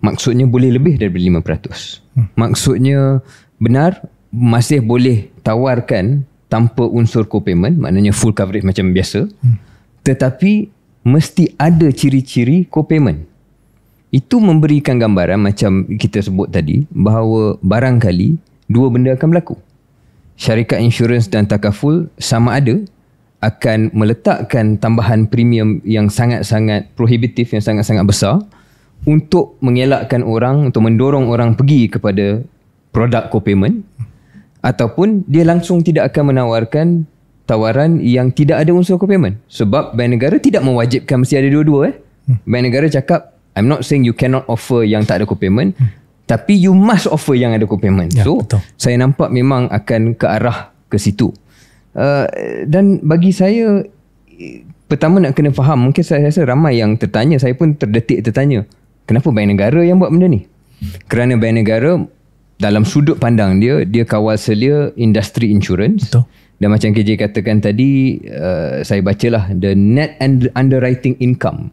maksudnya boleh lebih daripada 5%. Maksudnya benar masih boleh tawarkan tanpa unsur co-payment, maknanya full coverage macam biasa, tetapi mesti ada ciri-ciri co-payment. Itu memberikan gambaran macam kita sebut tadi, bahawa barangkali dua benda akan berlaku. Syarikat insurans dan takaful sama ada akan meletakkan tambahan premium yang sangat-sangat prohibitif, yang sangat-sangat besar untuk mengelakkan orang, untuk mendorong orang pergi kepada produk co-payment, ataupun dia langsung tidak akan menawarkan tawaran yang tidak ada unsur co-payment. Sebab bank negara tidak mewajibkan mesti ada dua-dua. Bank negara cakap, I'm not saying you cannot offer yang tak ada co-payment, tapi you must offer yang ada co-payment. Ya, So betul. saya nampak memang akan ke arah ke situ. Dan bagi saya, pertama nak kena faham, mungkin saya rasa ramai yang tertanya, saya pun terdetik tertanya, kenapa bank negara yang buat benda ni? Kerana bank negara dalam sudut pandang dia, dia kawal selia industri insurans. Betul. Dan macam KJ katakan tadi, saya bacalah the net underwriting income